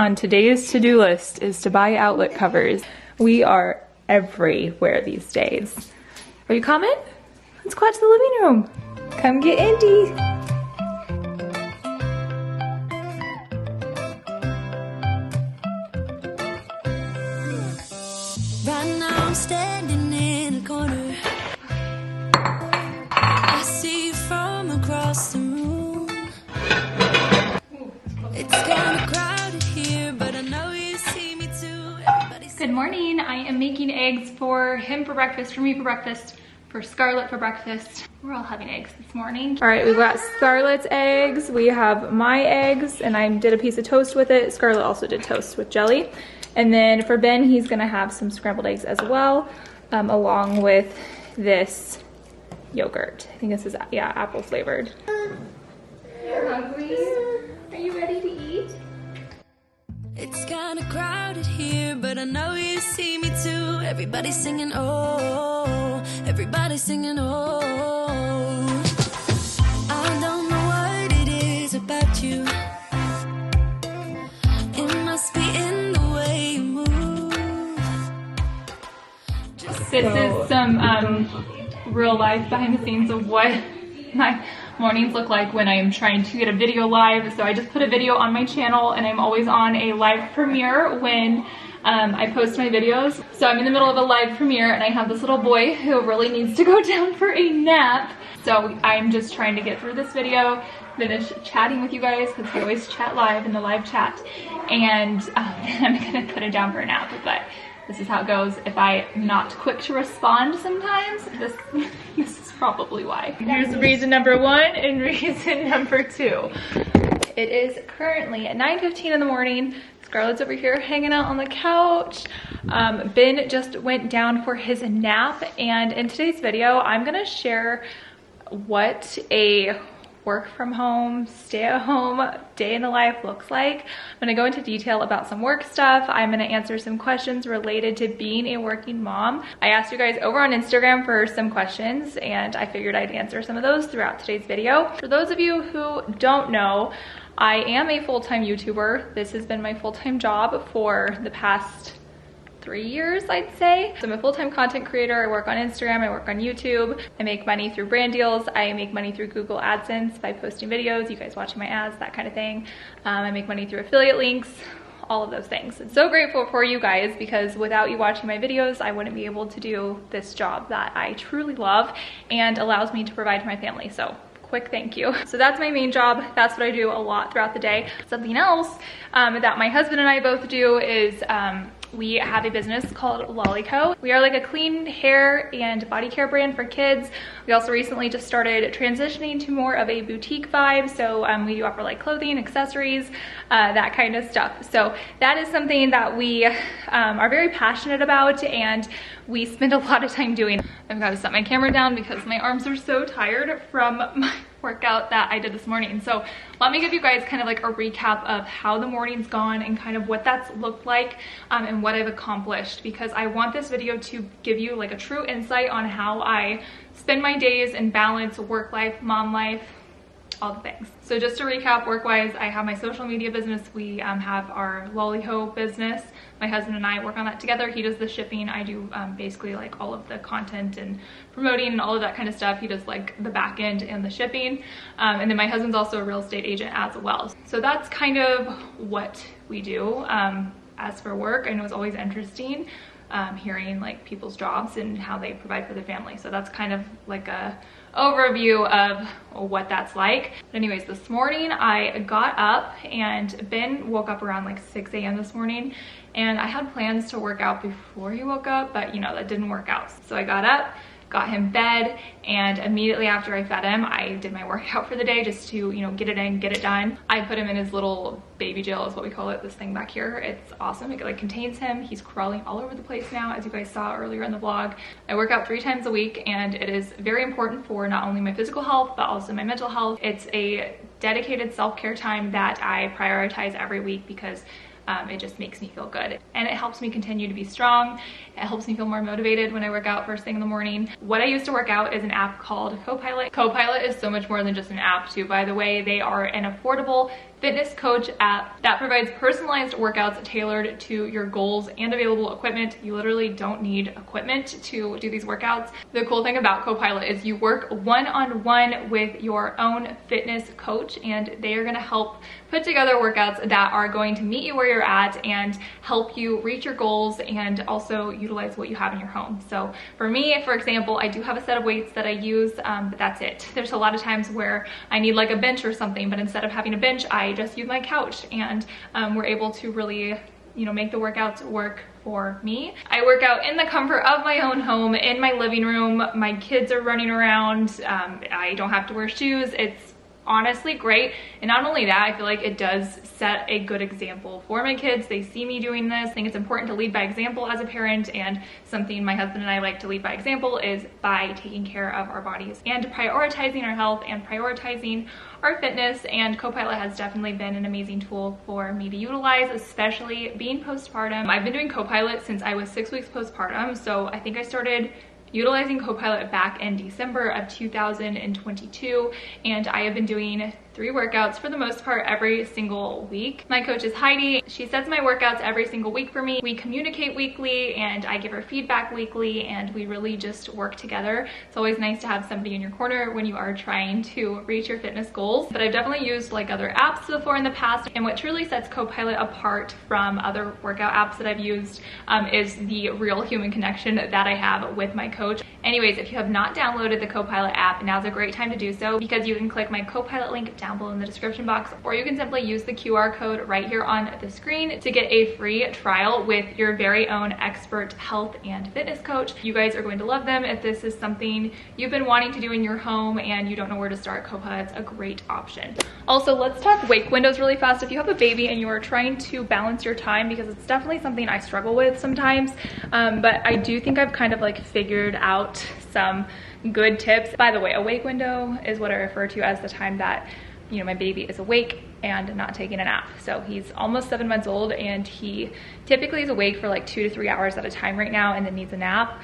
On today's to-do list is to buy outlet covers. We are everywhere these days. Are you coming? Let's go out to the living room. Come get Indy. Right now I'm standing in a corner. I see you from across the room. It's kinda crowded here, but I know you see me too. Good morning. I am making eggs for him for breakfast, for me for breakfast, for Scarlett for breakfast. We're all having eggs this morning. All right, we've got Scarlett's eggs. We have my eggs, and I did a piece of toast with it. Scarlett also did toast with jelly. And then for Ben, he's gonna have some scrambled eggs as well, along with this yogurt. I think this is, yeah, apple flavored. You're hungry? Are you ready to eat? It's kinda crowded here, but I know you see me too. Everybody's singing, oh, everybody's singing, oh. I don't know what it is about you. It must be in the way you move. This is some real life behind the scenes of what my mornings look like when I'm trying to get a video live. So I just put a video on my channel, and I'm always on a live premiere when I post my videos. So I'm in the middle of a live premiere, and I have this little boy who really needs to go down for a nap. So I'm just trying to get through this video, finish chatting with you guys, because we always chat live in the live chat, and then I'm gonna put it down for a nap. But this is how it goes. If I'm not quick to respond sometimes, this is probably why. Here's reason number one and reason number two. It is currently at 9:15 in the morning. Scarlett's over here hanging out on the couch. Ben just went down for his nap, and in today's video, I'm gonna share what a work from home, stay at home day in the life looks like. I'm gonna go into detail about some work stuff. I'm gonna answer some questions related to being a working mom. I asked you guys over on Instagram for some questions, and I figured I'd answer some of those throughout today's video. For those of you who don't know, I am a full-time YouTuber. This has been my full-time job for the past 3 years, I'd say. So I'm a full-time content creator. I work on Instagram, I work on YouTube. I make money through brand deals. I make money through Google AdSense by posting videos, you guys watching my ads, that kind of thing. I make money through affiliate links, all of those things. I'm so grateful for you guys, because without you watching my videos, I wouldn't be able to do this job that I truly love and allows me to provide for my family. So quick thank you. So that's my main job. That's what I do a lot throughout the day. Something else that my husband and I both do is we have a business called Lolli Co. We are like a clean hair and body care brand for kids. We also recently just started transitioning to more of a boutique vibe. So we do offer like clothing, accessories, that kind of stuff. So that is something that we are very passionate about, and we spend a lot of time doing. I've got to set my camera down because my arms are so tired from my workout that I did this morning. So let me give you guys kind of like a recap of how the morning's gone and kind of what that's looked like and what I've accomplished, because I want this video to give you like a true insight on how I spend my days and balance work life, mom life, all the things. So just to recap, work-wise, I have my social media business. We have our Lolli Ho business. My husband and I work on that together. He does the shipping. I do basically like all of the content and promoting and all of that kind of stuff. He does like the back end and the shipping. And then my husband's also a real estate agent as well. So that's kind of what we do. As for work, I know it's always interesting hearing like people's jobs and how they provide for their family. So that's kind of like a overview of what that's like. But anyways, this morning I got up, and Ben woke up around like 6 a.m. this morning, and I had plans to work out before he woke up, but you know, that didn't work out. So I got up, got him bed, and immediately after I fed him, I did my workout for the day just to, you know, get it in, get it done. I put him in his little baby jail is what we call it, this thing back here. It's awesome. It like contains him. He's crawling all over the place now, as you guys saw earlier in the vlog. I work out 3 times a week, and it is very important for not only my physical health, but also my mental health. It's a dedicated self-care time that I prioritize every week, because it just makes me feel good. And it helps me continue to be strong. It helps me feel more motivated when I work out first thing in the morning. What I use to work out is an app called Copilot. Copilot is so much more than just an app too, by the way. They are an affordable fitness coach app that provides personalized workouts tailored to your goals and available equipment. You literally don't need equipment to do these workouts. The cool thing about Copilot is you work one-on-one with your own fitness coach, and they are gonna help put together workouts that are going to meet you where you're at and help you reach your goals and also utilize what you have in your home. So for me, for example, I do have a set of weights that I use, but that's it. There's a lot of times where I need like a bench or something, but instead of having a bench, I just use my couch, and we're able to really, you know, make the workouts work for me. I work out in the comfort of my own home, in my living room. My kids are running around. I don't have to wear shoes. It's honestly great. And not only that, I feel like it does set a good example for my kids. They see me doing this. I think it's important to lead by example as a parent, and something my husband and I like to lead by example is by taking care of our bodies and prioritizing our health and prioritizing our fitness. And Copilot has definitely been an amazing tool for me to utilize, especially being postpartum. I've been doing Copilot since I was 6 weeks postpartum, so I think I started utilizing Copilot back in December of 2022, and I have been doing 3 workouts for the most part every single week. My coach is Heidi. She sets my workouts every single week for me. We communicate weekly, and I give her feedback weekly, and we really just work together. It's always nice to have somebody in your corner when you are trying to reach your fitness goals. But I've definitely used like other apps before in the past, and what truly sets Copilot apart from other workout apps that I've used is the real human connection that I have with my coach. Anyways, if you have not downloaded the Copilot app, now's a great time to do so, because you can click my Copilot link down below in the description box, or you can simply use the QR code right here on the screen to get a free trial with your very own expert health and fitness coach. You guys are going to love them. If this is something you've been wanting to do in your home and you don't know where to start, Copilot's a great option. Also, let's talk wake windows really fast. If you have a baby and you are trying to balance your time, because it's definitely something I struggle with sometimes, but I do think I've kind of like figured out some good tips. By the way, a wake window is what I refer to as the time that, you know, my baby is awake and not taking a nap. So he's almost 7 months old, and he typically is awake for like 2 to 3 hours at a time right now, and then needs a nap.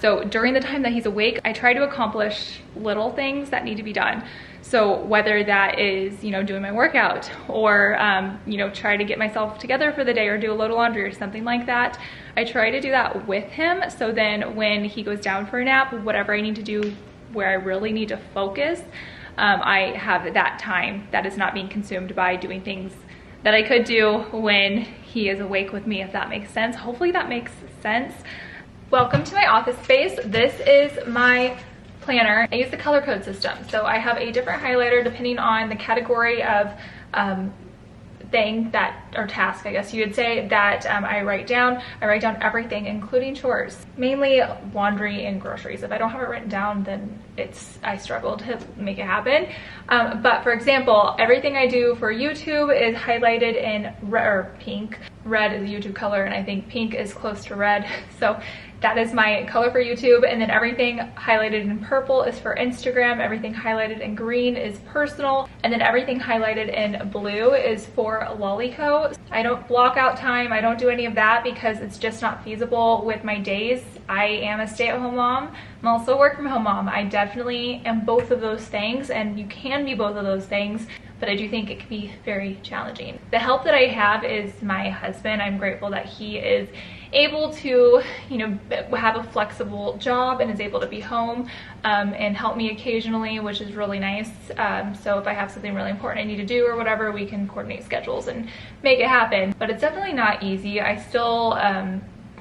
So during the time that he's awake, I try to accomplish little things that need to be done. So whether that is, you know, doing my workout, or, you know, try to get myself together for the day, or do a load of laundry or something like that, I try to do that with him. So then when he goes down for a nap, whatever I need to do where I really need to focus, I have that time that is not being consumed by doing things that I could do when he is awake with me, if that makes sense. Hopefully that makes sense. Welcome to my office space. This is my planner. I use the color code system. So I have a different highlighter depending on the category of thing that, or task I guess you would say, that I write down. I write down everything, including chores, mainly laundry and groceries. If I don't have it written down, then I struggle to make it happen. But for example, everything I do for YouTube is highlighted in red or pink. Red is a YouTube color, and I think pink is close to red. So that is my color for YouTube. And then everything highlighted in purple is for Instagram. Everything highlighted in green is personal. And then everything highlighted in blue is for Lolli Co. I don't block out time. I don't do any of that because it's just not feasible with my days. I am a stay-at-home mom. I'm also a work-from-home mom. I definitely am both of those things, and you can be both of those things, but I do think it can be very challenging. The help that I have is my husband. I'm grateful that he is able to, you know, have a flexible job and is able to be home and help me occasionally, which is really nice. So if I have something really important I need to do or whatever, we can coordinate schedules and make it happen. But it's definitely not easy. I still,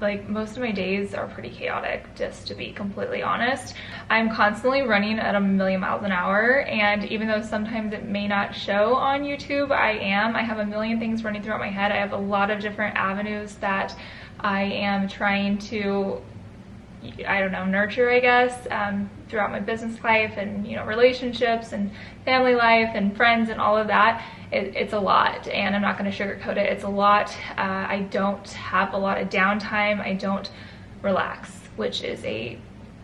like, most of my days are pretty chaotic, just to be completely honest. I'm constantly running at 1,000,000 miles an hour, and even though sometimes it may not show on YouTube, I have a million things running throughout my head. I have a lot of different avenues that I am trying to, I don't know, nurture, I guess, throughout my business life and, you know, relationships and family life and friends and all of that. It's a lot, and I'm not going to sugarcoat it. It's a lot. I don't have a lot of downtime. I don't relax, which is a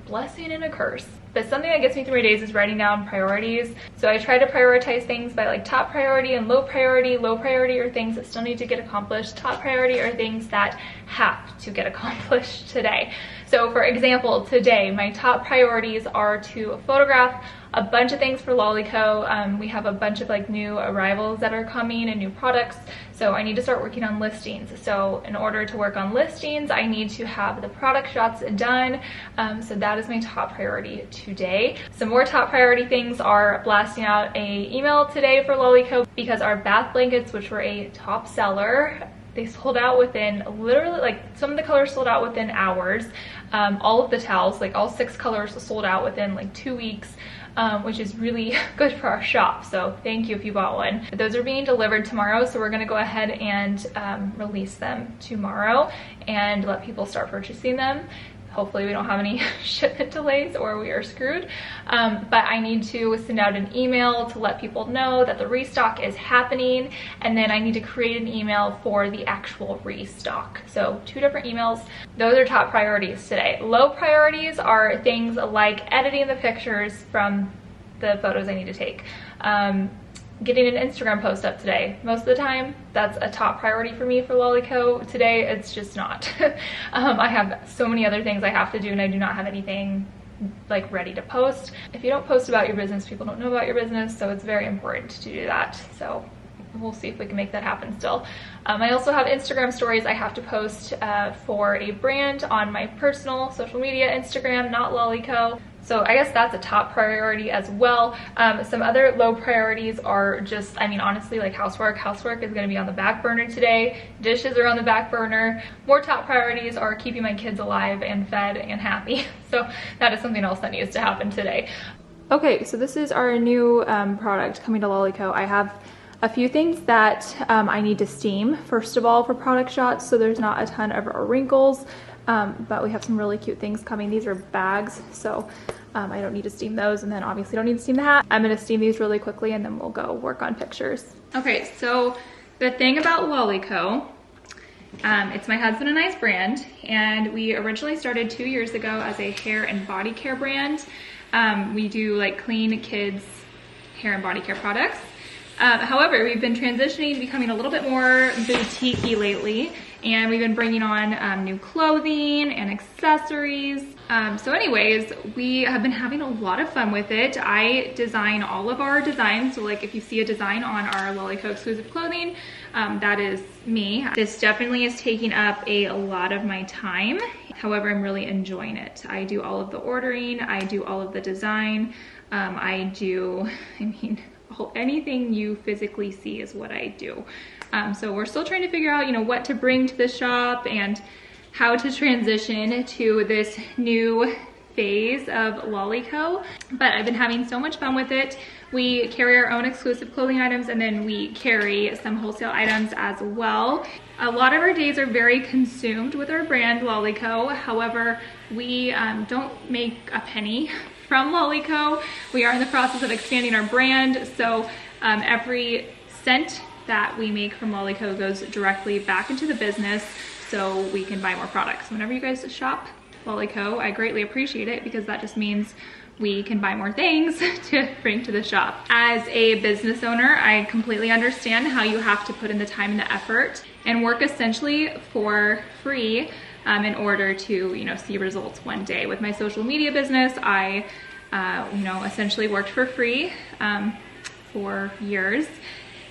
blessing and a curse. But something that gets me through my days is writing down priorities. So I try to prioritize things by like top priority and low priority. Low priority are things that still need to get accomplished. Top priority are things that have to get accomplished today. So for example, today, my top priorities are to photograph a bunch of things for Lolli Co. We have a bunch of like new arrivals that are coming and new products. So I need to start working on listings. So in order to work on listings, I need to have the product shots done. So that is my top priority today. Some more top priority things are blasting out a email today for Lolli Co. because our bath blankets, which were a top seller, they sold out within literally, like some of the colors sold out within hours. All of the towels, like all 6 colors sold out within like 2 weeks. Which is really good for our shop. So thank you if you bought one. Those are being delivered tomorrow, so we're gonna go ahead and release them tomorrow and let people start purchasing them. Hopefully we don't have any shipment delays or we are screwed. But I need to send out an email to let people know that the restock is happening, and then I need to create an email for the actual restock. So 2 different emails. Those are top priorities today. Low priorities are things like editing the pictures from the photos I need to take. Getting an Instagram post up today. Most of the time, that's a top priority for me for Lolli Co. Today, it's just not. I have so many other things I have to do, and I do not have anything like ready to post. If you don't post about your business, people don't know about your business, so it's very important to do that. So we'll see if we can make that happen still. I also have Instagram stories I have to post for a brand on my personal social media Instagram, not Lolli Co. So I guess that's a top priority as well. Some other low priorities are just, I mean, honestly, like housework. Housework is gonna be on the back burner today. Dishes are on the back burner. More top priorities are keeping my kids alive and fed and happy. So that is something else that needs to happen today. Okay, so this is our new product coming to Lolli Co. I have a few things that I need to steam, first of all, for product shots, so there's not a ton of wrinkles. But we have some really cute things coming. These are bags, so I don't need to steam those, and then obviously don't need to steam the hat. I'm gonna steam these really quickly and then we'll go work on pictures. Okay, so the thing about Lolli Co, it's my husband and I's brand, and we originally started 2 years ago as a hair and body care brand. We do like clean kids hair and body care products. However, we've been transitioning to becoming a little bit more boutique-y lately, and we've been bringing on new clothing and accessories. So anyways, we have been having a lot of fun with it. I design all of our designs. So like if you see a design on our Lolli Co exclusive clothing, that is me. This definitely is taking up a lot of my time. However, I'm really enjoying it. I do all of the ordering. I do all of the design. Anything you physically see is what I do. So we're still trying to figure out, what to bring to the shop and how to transition to this new phase of Lolli Co. But I've been having so much fun with it. We carry our own exclusive clothing items, and then we carry some wholesale items as well. A lot of our days are very consumed with our brand Lolli Co. However, we don't make a penny from Lolli Co. We are in the process of expanding our brand, so every cent that we make from Lolli Co goes directly back into the business so we can buy more products. Whenever you guys shop Lolli Co, I greatly appreciate it because that just means we can buy more things to bring to the shop. As a business owner, I completely understand how you have to put in the time and the effort and work essentially for free in order to, see results one day. With my social media business, I, essentially worked for free for years,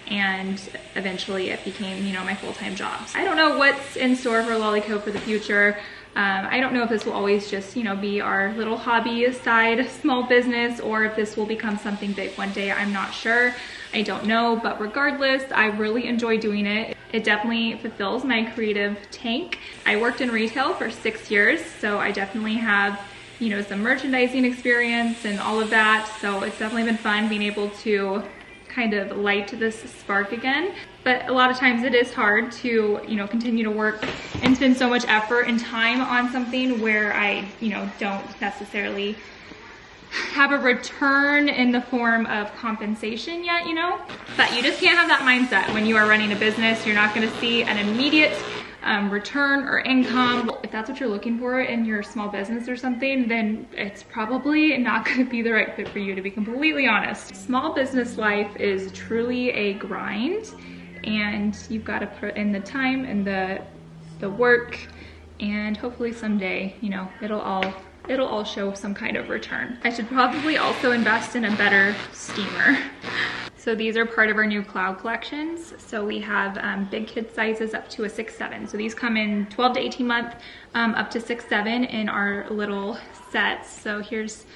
and eventually it became, my full-time job. I don't know what's in store for Lolli Co for the future. I don't know if this will always just, be our little hobby side small business, or if this will become something big one day. I'm not sure. I don't know, but regardless, I really enjoy doing it. It definitely fulfills my creative tank. I worked in retail for 6 years, so I definitely have, some merchandising experience and all of that. So it's definitely been fun being able to kind of light this spark again. But a lot of times it is hard to, continue to work and spend so much effort and time on something where I, don't necessarily have a return in the form of compensation yet, But you just can't have that mindset when you are running a business. You're not gonna see an immediate return or income. If that's what you're looking for in your small business or something, then it's probably not going to be the right fit for you, to be completely honest. Small business life is truly a grind, and you've got to put in the time and the work, and hopefully someday, you know, it'll all show some kind of return. I should probably also invest in a better steamer. So these are part of our new cloud collections. So we have big kid sizes up to a 6'7". So these come in 12 to 18 month, up to 6'7" in our little sets. So here's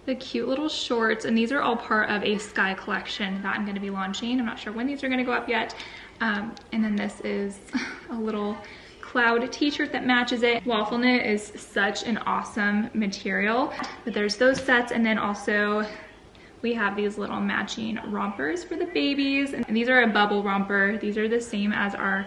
the cute little shorts, and these are all part of a Sky collection that I'm gonna be launching. I'm not sure when these are gonna go up yet. And then this is a little cloud t-shirt that matches it. Waffle knit is such an awesome material, but there's those sets, and then also we have these little matching rompers for the babies, and these are a bubble romper. These are the same as our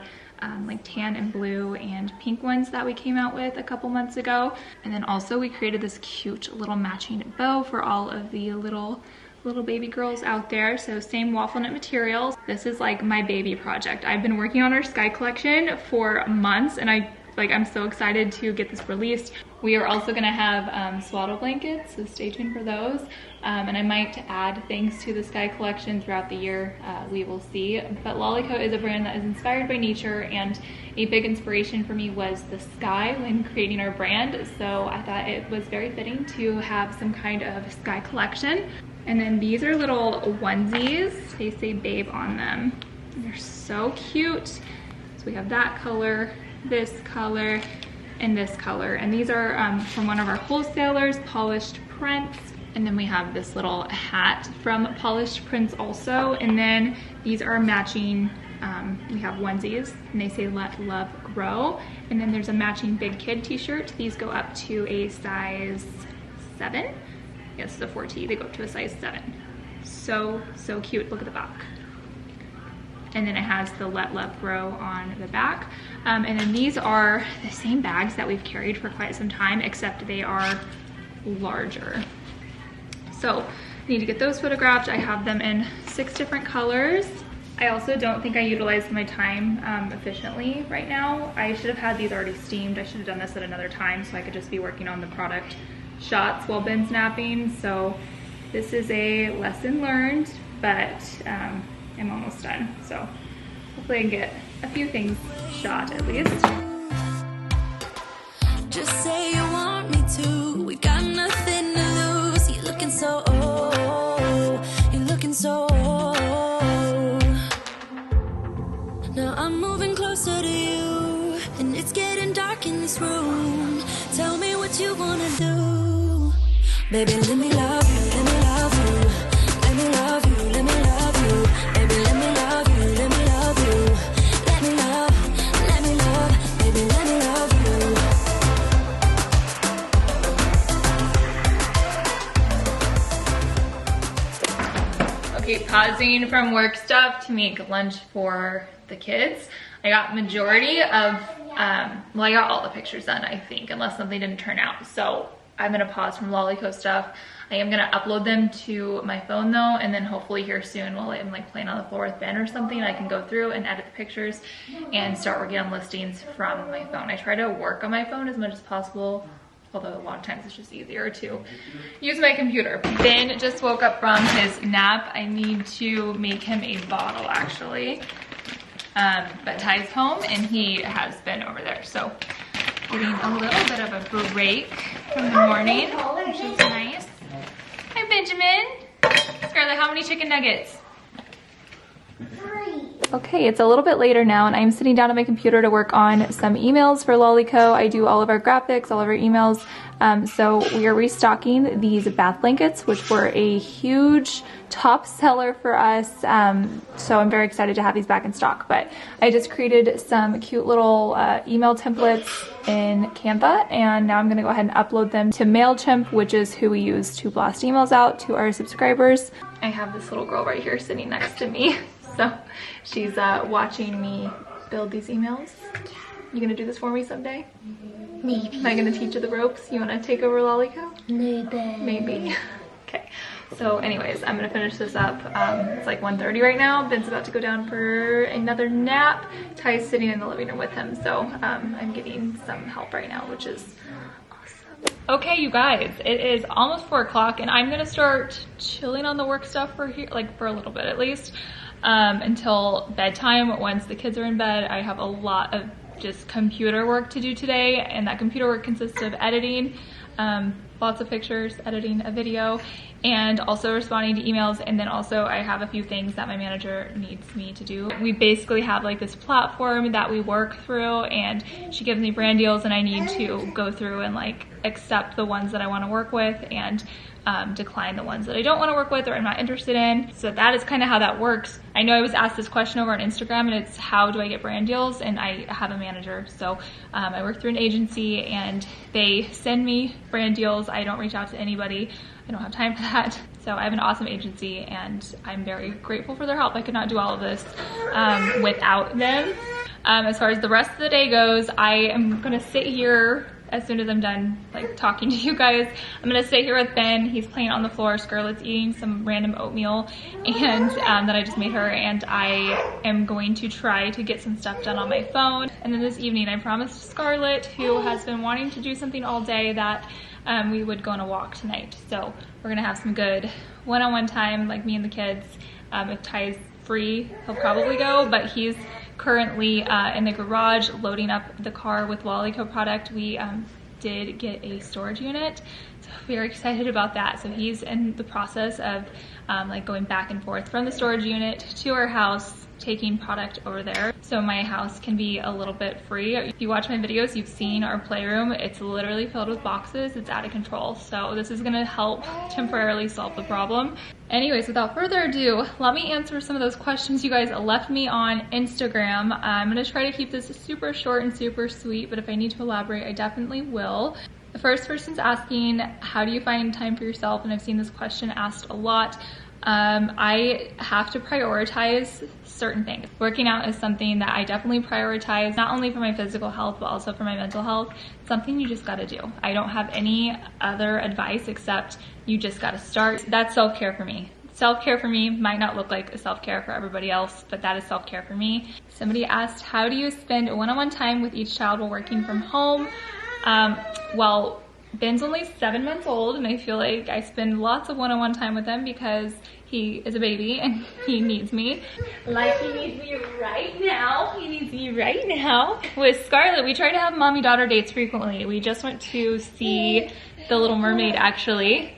like tan and blue and pink ones that we came out with a couple months ago. And then also we created this cute little matching bow for all of the little baby girls out there. So same waffle knit materials. This is like my baby project. I've been working on our Sky collection for months, and I'm so excited to get this released. We are also gonna have swaddle blankets, so stay tuned for those. And I might add things to the Sky collection throughout the year. We will see. But Lolli Co is a brand that is inspired by nature, and a big inspiration for me was the sky when creating our brand. So I thought it was very fitting to have some kind of Sky collection. And then these are little onesies. They say babe on them. They're so cute. So we have that color, this color, and this color. And these are from one of our wholesalers, Polished Prints. And then we have this little hat from Polished Prints also. And then these are matching, we have onesies, and they say let love grow. And then there's a matching big kid t-shirt. These go up to a size 7. Yes, the 4T, they go up to a size 7. So cute, look at the back. And then it has the Let Love Grow on the back. And then these are the same bags that we've carried for quite some time, except they are larger. So I need to get those photographed. I have them in 6 different colors. I also don't think I utilized my time efficiently right now. I should have had these already steamed. I should have done this at another time so I could just be working on the product shots while bin snapping. So this is a lesson learned, but I'm almost done. So hopefully I can get a few things shot at least. Just say you want me to. We got nothing to lose. You're looking so old. You're looking so old. Now I'm moving closer to you, and it's getting dark in this room. Tell me what you wanna do. Baby, let me love you, let me love you. Let me love you, let me love you. Baby, let me love you, let me love you. Let me love, baby, let me love you. Okay, pausing from work stuff to make lunch for the kids. I got majority of, well, I got all the pictures done, I think, unless something didn't turn out. So I'm gonna pause from Lolli Co stuff. I am gonna upload them to my phone though, and then hopefully here soon while I'm like playing on the floor with Ben or something, I can go through and edit the pictures and start working on listings from my phone. I try to work on my phone as much as possible, although a lot of times it's just easier to use my computer. Ben just woke up from his nap. I need to make him a bottle actually. But Ty's home and he has been over there. So getting a little bit of a break from the morning, which is nice. Hi, Benjamin. Scarlett, how many chicken nuggets? 3. Okay, it's a little bit later now, and I'm sitting down at my computer to work on some emails for Lolli Co. I do all of our graphics, all of our emails. So we are restocking these bath blankets, which were a huge top seller for us. So I'm very excited to have these back in stock. But I just created some cute little email templates in Canva, and now I'm gonna go ahead and upload them to MailChimp, which is who we use to blast emails out to our subscribers. I have this little girl right here sitting next to me. So she's watching me build these emails. You gonna do this for me someday? Maybe. Am I gonna teach you the ropes? You wanna take over Lolli Co? Maybe. Maybe. Okay. So anyways, I'm gonna finish this up. It's like 1:30 right now. Ben's about to go down for another nap. Ty's sitting in the living room with him. So I'm getting some help right now, which is awesome. Okay, you guys, it is almost 4 o'clock and I'm gonna start chilling on the work stuff for here, like for a little bit at least, until bedtime. Once the kids are in bed, I have a lot of just computer work to do today, and that computer work consists of editing, lots of pictures, editing a video, and also responding to emails. And then also I have a few things that my manager needs me to do. We basically have like this platform that we work through, and she gives me brand deals and I need to go through and like accept the ones that I want to work with and decline the ones that I don't want to work with or I'm not interested in. So that is kind of how that works. I know I was asked this question over on Instagram, and it's how do I get brand deals? And I have a manager. So I work through an agency and they send me brand deals. I don't reach out to anybody. I don't have time for that. So I have an awesome agency and I'm very grateful for their help. I could not do all of this without them. As far as the rest of the day goes, I am gonna sit here as soon as I'm done like talking to you guys. I'm gonna stay here with Ben. He's playing on the floor. Scarlett's eating some random oatmeal and that I just made her, and I am going to try to get some stuff done on my phone. And then this evening I promised Scarlett, who has been wanting to do something all day, that we would go on a walk tonight. So we're gonna have some good one-on-one time, like me and the kids. If Ty's free, he'll probably go, but he's currently in the garage loading up the car with Lolli product. We did get a storage unit, so very excited about that. So he's in the process of like going back and forth from the storage unit to our house, taking product over there so my house can be a little bit free. If you watch my videos, you've seen our playroom. It's literally filled with boxes. It's out of control. So this is gonna help temporarily solve the problem. Anyways, without further ado, let me answer some of those questions you guys left me on Instagram. I'm gonna try to keep this super short and super sweet, but if I need to elaborate, I definitely will. The first person's asking, how do you find time for yourself? And I've seen this question asked a lot. I have to prioritize certain things. Working out is something that I definitely prioritize, not only for my physical health, but also for my mental health. It's something you just gotta do. I don't have any other advice except you just gotta start. That's self-care for me. Self-care for me might not look like a self-care for everybody else, but that is self-care for me. Somebody asked, how do you spend one-on-one time with each child while working from home? Well, Ben's only 7 months old, and I feel like I spend lots of one-on-one time with him because he is a baby and he needs me. Like he needs me right now. He needs me right now. With Scarlett, we try to have mommy-daughter dates frequently. We just went to see The Little Mermaid, actually.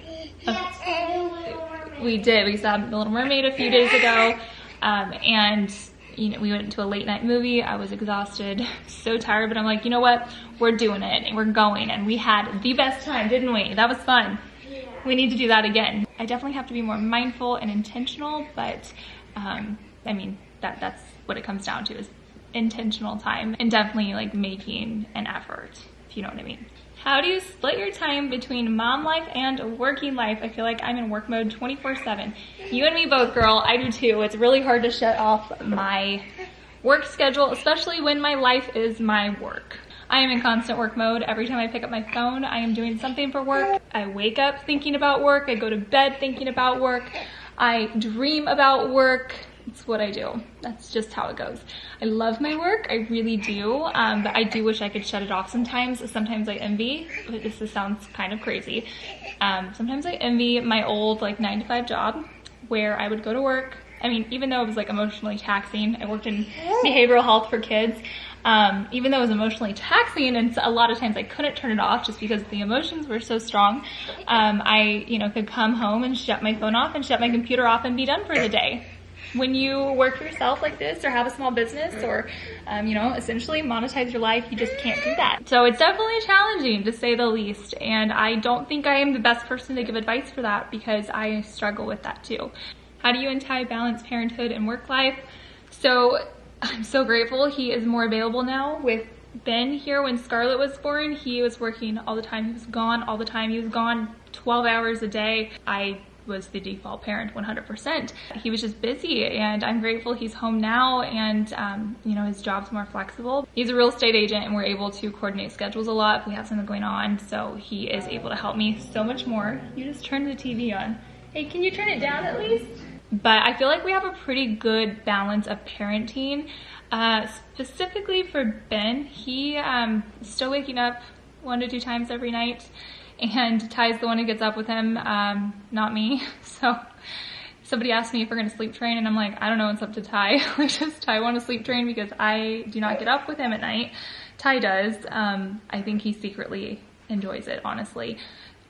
We did. We saw The Little Mermaid a few days ago, and you know, we went to a late night movie. I was exhausted, so tired, but I'm like, you know what? We're doing it and we're going, and we had the best time, didn't we? That was fun. Yeah. We need to do that again. I definitely have to be more mindful and intentional, but I mean, that's what it comes down to, is intentional time and definitely like making an effort, if you know what I mean. How do you split your time between mom life and working life? I feel like I'm in work mode 24/7. You and me both, girl. I do too. It's really hard to shut off my work schedule, especially when my life is my work. I am in constant work mode. Every time I pick up my phone, I am doing something for work. I wake up thinking about work. I go to bed thinking about work. I dream about work. It's what I do. That's just how it goes. I love my work, I really do, but I do wish I could shut it off sometimes. Sometimes I envy, this sounds kind of crazy, sometimes I envy my old like 9-to-5 job where I would go to work. I mean, even though it was like emotionally taxing, I worked in behavioral health for kids. Even though it was emotionally taxing and a lot of times I couldn't turn it off just because the emotions were so strong, I could come home and shut my phone off and shut my computer off and be done for the day. When you work for yourself like this or have a small business or, essentially monetize your life, you just can't do that. So it's definitely challenging, to say the least. And I don't think I am the best person to give advice for that because I struggle with that too. How do you and Ty balance parenthood and work life? So I'm so grateful he is more available now. With Ben here, when Scarlett was born, he was working all the time. He was gone all the time. He was gone 12 hours a day. I was the default parent 100%. He was just busy, and I'm grateful he's home now, and his job's more flexible. He's a real estate agent and we're able to coordinate schedules a lot if we have something going on, so he is able to help me so much more. You just turned the TV on. Hey, can you turn it down at least? But I feel like we have a pretty good balance of parenting. Specifically for Ben, he is still waking up 1 to 2 times every night, and Ty's the one who gets up with him, not me. So somebody asked me if we're gonna sleep train, and I'm like, I don't know, it's up to Ty. Does Ty want to sleep train? Because I do not get up with him at night. Ty does. I think he secretly enjoys it, honestly.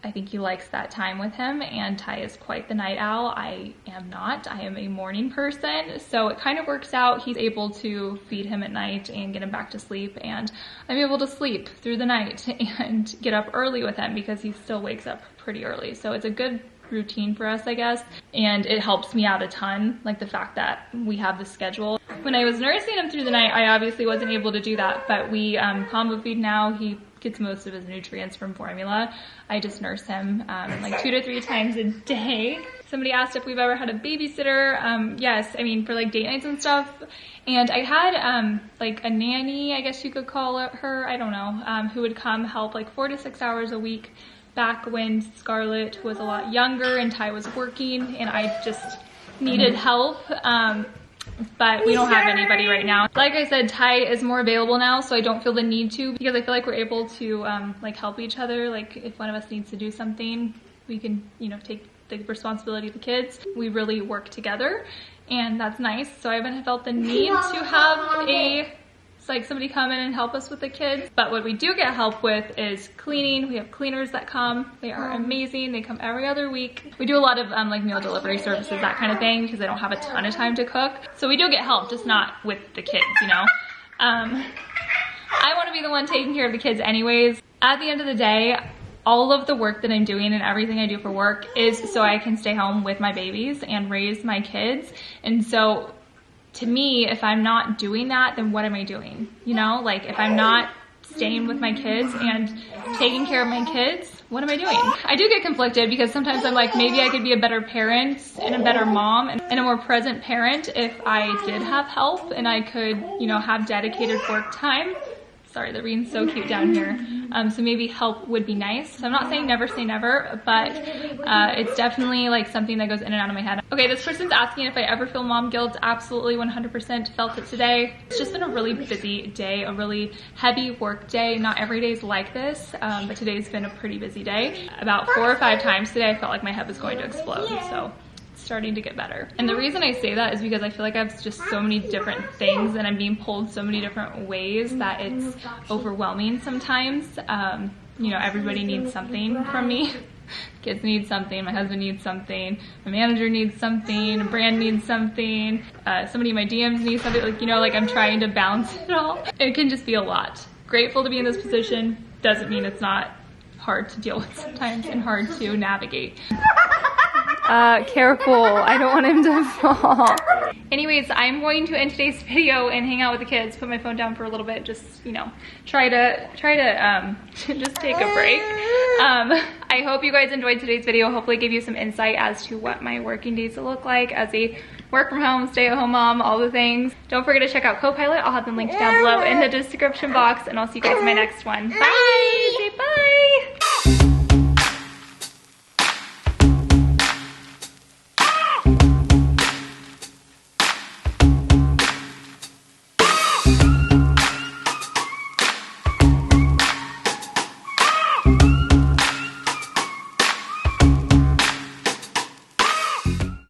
I think he likes that time with him, and Ty is quite the night owl. I am not. I am a morning person, so it kind of works out. He's able to feed him at night and get him back to sleep, and I'm able to sleep through the night and get up early with him because he still wakes up pretty early. So it's a good routine for us, I guess, and it helps me out a ton, like the fact that we have the schedule. When I was nursing him through the night, I obviously wasn't able to do that, but we combo feed now. He gets most of his nutrients from formula. I just nurse him like 2 to 3 times a day. Somebody asked if we've ever had a babysitter. Yes, I mean for like date nights and stuff. And I had like a nanny, I guess you could call her, I don't know, who would come help like 4 to 6 hours a week back when Scarlett was a lot younger and Ty was working and I just needed help. But we don't have anybody right now. Like I said, Ty is more available now, so I don't feel the need to, because I feel like we're able to like help each other. Like if one of us needs to do something, we can, you know, take the responsibility of the kids. We really work together, and that's nice. So I haven't felt the need to have like somebody come in and help us with the kids. But what we do get help with is cleaning. We have cleaners that come. They are amazing. They come every other week. We do a lot of like meal delivery services, that kind of thing, because I don't have a ton of time to cook. So we do get help, just not with the kids, you know. I want to be the one taking care of the kids anyways. At the end of the day, all of the work that I'm doing and everything I do for work is so I can stay home with my babies and raise my kids. And so to me, if I'm not doing that, then what am I doing? You know, like if I'm not staying with my kids and taking care of my kids, what am I doing? I do get conflicted because sometimes I'm like, maybe I could be a better parent and a better mom and a more present parent if I did have help and I could, you know, have dedicated work time. Sorry, the rain's so cute down here. So maybe help would be nice. So I'm not saying never say never, but it's definitely like something that goes in and out of my head. Okay, this person's asking if I ever feel mom guilt. Absolutely, 100% felt it today. It's just been a really busy day, a really heavy work day. Not every day is like this, but today's been a pretty busy day. About 4 or 5 times today, I felt like my head was going to explode. So starting to get better. And the reason I say that is because I feel like I have just so many different things and I'm being pulled so many different ways that it's overwhelming sometimes. You know, everybody needs something from me. Kids need something, my husband needs something, my manager needs something, a brand needs something, somebody in my DMs needs something, like, you know, like I'm trying to balance it all. It can just be a lot. Grateful to be in this position, doesn't mean it's not hard to deal with sometimes and hard to navigate. Careful, I don't want him to fall. Anyways, I'm going to end today's video and hang out with the kids, put my phone down for a little bit, just, you know, try to just take a break. I hope you guys enjoyed today's video. Hopefully it gave you some insight as to what my working days look like as a work from home, stay at home mom, all the things. Don't forget to check out Copilot. I'll have them linked down below in the description box, and I'll see you guys in my next one. Bye!